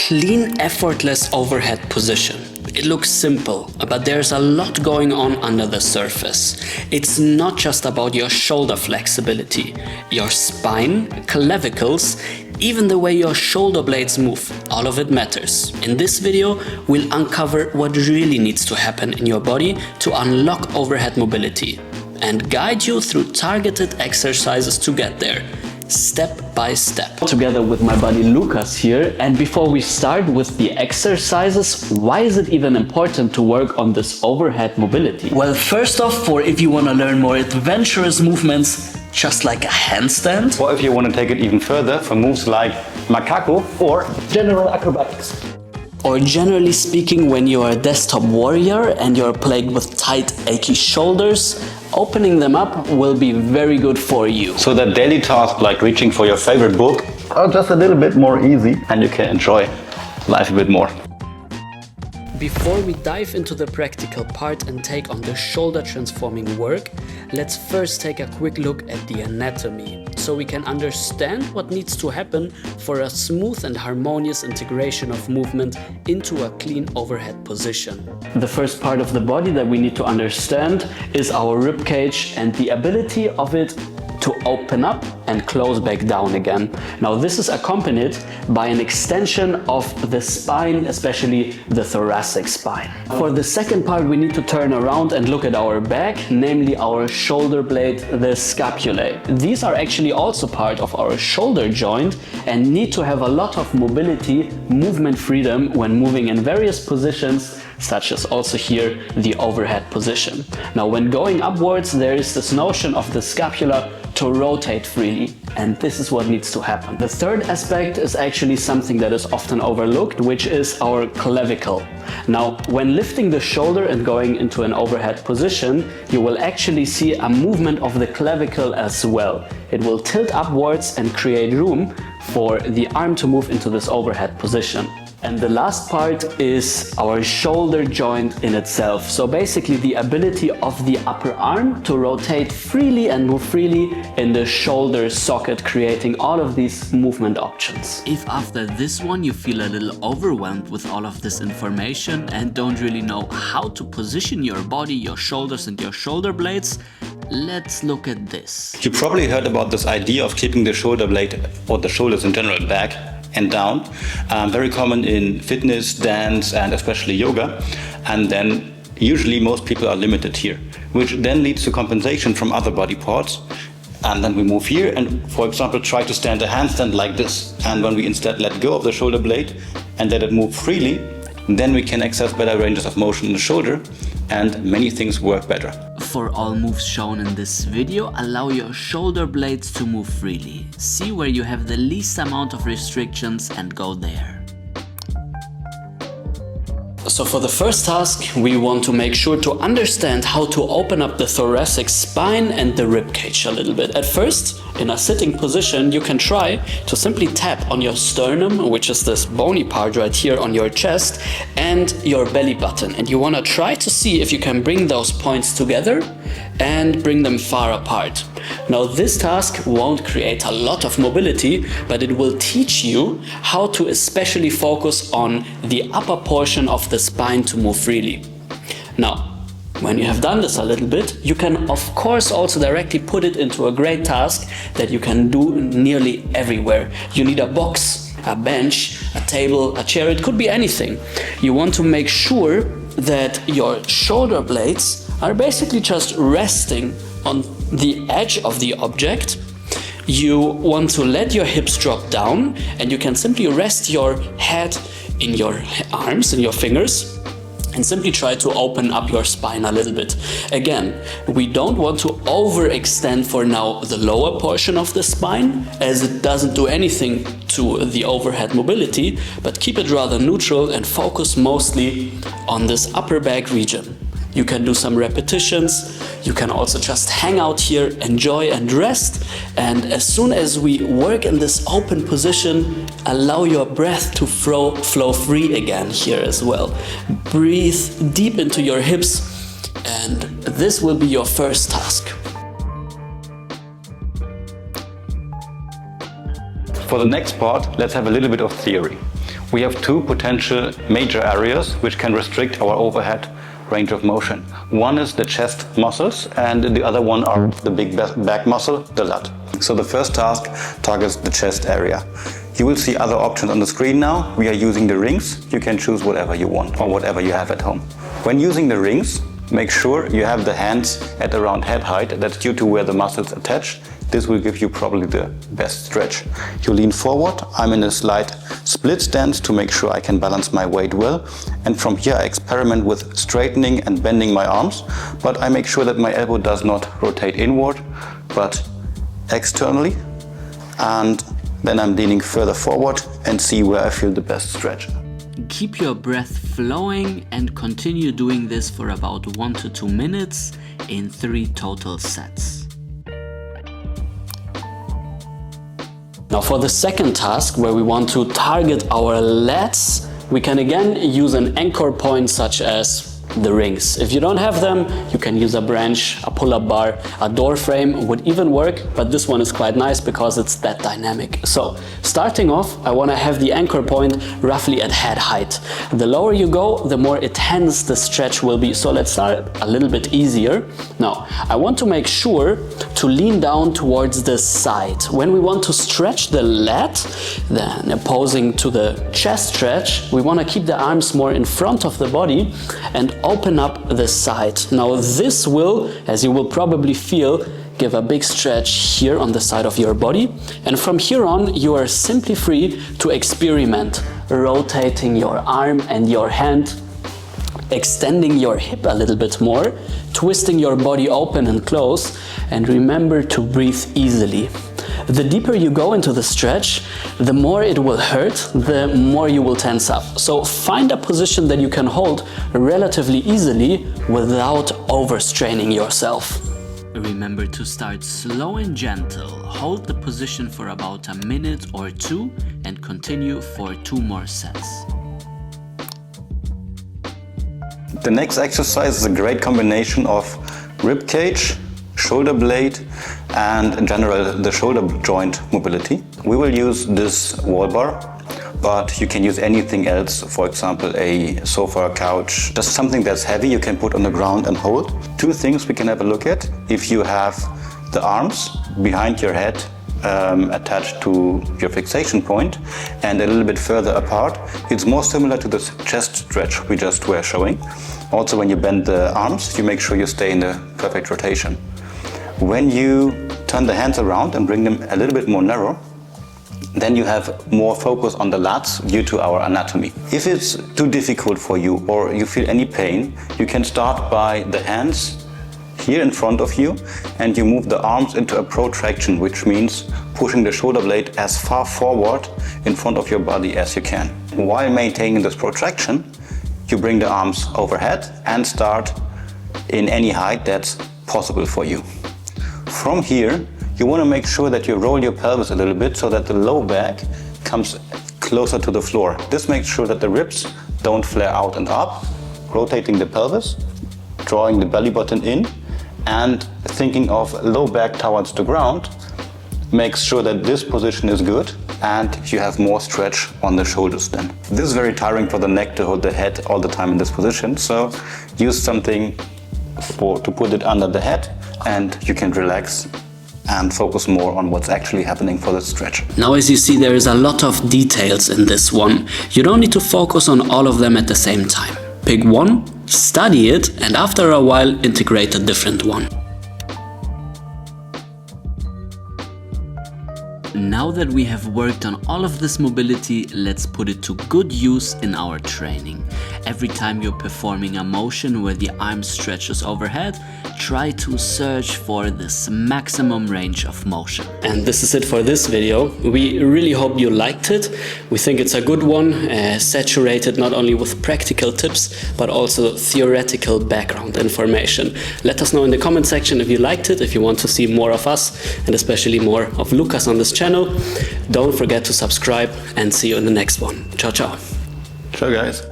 Clean, effortless overhead position. It looks simple, but there's a lot going on under the surface. It's not just about your shoulder flexibility, your spine, clavicles, even the way your shoulder blades move. All of it matters. In this video, we'll uncover what really needs to happen in your body to unlock overhead mobility and guide you through targeted exercises to get there, step by step. Together with my buddy Lucas here, and before we start with the exercises, why is it even important to work on this overhead mobility? Well, first off, for if you want to learn more adventurous movements, just like a handstand. Or if you want to take it even further for moves like macaco or general acrobatics. Or generally speaking, when you're a desktop warrior and you're plagued with tight, achy shoulders, opening them up will be very good for you. So that daily task like reaching for your favorite book are just a little bit more easy and you can enjoy life a bit more. Before we dive into the practical part and take on the shoulder transforming work, let's first take a quick look at the anatomy, so we can understand what needs to happen for a smooth and harmonious integration of movement into a clean overhead position. The first part of the body that we need to understand is our rib cage and the ability of it to open up and close back down again. Now this is accompanied by an extension of the spine, especially the thoracic spine. For the second part, we need to turn around and look at our back, namely our shoulder blade, the scapulae. These are actually also part of our shoulder joint and need to have a lot of mobility, movement freedom when moving in various positions, such as also here the overhead position. Now when going upwards, there is this notion of the scapula to rotate freely, and this is what needs to happen. The third aspect is actually something that is often overlooked, which is our clavicle. Now when lifting the shoulder and going into an overhead position, you will actually see a movement of the clavicle as well. It will tilt upwards and create room for the arm to move into this overhead position. And the last part is our shoulder joint in itself. So basically the ability of the upper arm to rotate freely and move freely in the shoulder socket, creating all of these movement options. If after this one you feel a little overwhelmed with all of this information and don't really know how to position your body, your shoulders and your shoulder blades, let's look at this. You probably heard about this idea of keeping the shoulder blade or the shoulders in general back and down. Very common in fitness, dance and especially yoga. And then usually most people are limited here, which then leads to compensation from other body parts. And then we move here and, for example, try to stand a handstand like this. And when we instead let go of the shoulder blade and let it move freely, then we can access better ranges of motion in the shoulder and many things work better. For all moves shown in this video, allow your shoulder blades to move freely. See where you have the least amount of restrictions and go there. So for the first task, we want to make sure to understand how to open up the thoracic spine and the rib cage a little bit. At first, in a sitting position, you can try to simply tap on your sternum, which is this bony part right here on your chest, and your belly button. And you want to try to see if you can bring those points together and bring them far apart. Now this task won't create a lot of mobility, but it will teach you how to especially focus on the upper portion of the spine to move freely. Now, when you have done this a little bit, you can of course also directly put it into a great task that you can do nearly everywhere. You need a box, a bench, a table, a chair, it could be anything. You want to make sure that your shoulder blades are basically just resting on the edge of the object. You want to let your hips drop down and you can simply rest your head in your arms and your fingers and simply try to open up your spine a little bit. Again, we don't want to overextend for now the lower portion of the spine, as it doesn't do anything to the overhead mobility, but keep it rather neutral and focus mostly on this upper back region. You can do some repetitions, you can also just hang out here, enjoy and rest, and as soon as we work in this open position, allow your breath to flow free again here as well. Breathe deep into your hips, and this will be your first task. For the next part, let's have a little bit of theory. we have two potential major areas which can restrict our overhead range of motion. One is the chest muscles and the other one are the big back muscle, the lat. So the first task targets the chest area. You will see other options on the screen now. We are using the rings. You can choose whatever you want or whatever you have at home. When using the rings, make sure you have the hands at around head height. That's due to where the muscles attach. This will give you probably the best stretch. You lean forward. I'm in a slight split stance to make sure I can balance my weight well. And from here I experiment with straightening and bending my arms, but I make sure that my elbow does not rotate inward, but externally. And then I'm leaning further forward and see where I feel the best stretch. Keep your breath flowing and continue doing this for about 1 to 2 minutes in 3 total sets. Now for the second task, where we want to target our lats, we can again use an anchor point such as the rings. If you don't have them, you can use a branch, a pull-up bar, a door frame would even work, but this one is quite nice because it's that dynamic. So starting off, I want to have the anchor point roughly at head height. The lower you go, the more intense the stretch will be. So let's start a little bit easier. Now, I want to make sure to lean down towards the side. When we want to stretch the lat, then opposing to the chest stretch, we want to keep the arms more in front of the body and open up the side. Now this will, as you will probably feel, give a big stretch here on the side of your body. And from here on, you are simply free to experiment, rotating your arm and your hand, extending your hip a little bit more, twisting your body open and close, and remember to breathe easily. The deeper you go into the stretch, the more it will hurt, the more you will tense up. So find a position that you can hold relatively easily without overstraining yourself. Remember to start slow and gentle. Hold the position for about a minute or 2 and continue for 2 more sets. The next exercise is a great combination of rib cage, shoulder blade, and in general the shoulder joint mobility. We will use this wall bar, but you can use anything else, for example a sofa, couch, just something that's heavy you can put on the ground and hold. 2 things we can have a look at. If you have the arms behind your head attached to your fixation point and a little bit further apart, it's more similar to the chest stretch we just were showing. Also, when you bend the arms, you make sure you stay in the perfect rotation. When you turn the hands around and bring them a little bit more narrow, then you have more focus on the lats due to our anatomy. If it's too difficult for you or you feel any pain, you can start by the hands here in front of you and you move the arms into a protraction, which means pushing the shoulder blade as far forward in front of your body as you can. While maintaining this protraction, you bring the arms overhead and start in any height that's possible for you. From here, you want to make sure that you roll your pelvis a little bit so that the low back comes closer to the floor. This makes sure that the ribs don't flare out and up. Rotating the pelvis, drawing the belly button in, and thinking of low back towards the ground makes sure that this position is good and you have more stretch on the shoulders then. This is very tiring for the neck to hold the head all the time in this position, so use something to put it under the head and you can relax and focus more on what's actually happening for the stretch. Now, as you see, there is a lot of details in this one. You don't need to focus on all of them at the same time. Pick one, study it, and after a while integrate a different one. Now that we have worked on all of this mobility, let's put it to good use in our training. Every time you're performing a motion where the arm stretches overhead, try to search for this maximum range of motion. And this is it for this video. We really hope you liked it. We think it's a good one, saturated not only with practical tips, but also theoretical background information. Let us know in the comment section if you liked it, if you want to see more of us, and especially more of Lukas on this channel. Don't forget to subscribe and see you in the next one. Ciao, ciao. Ciao, guys.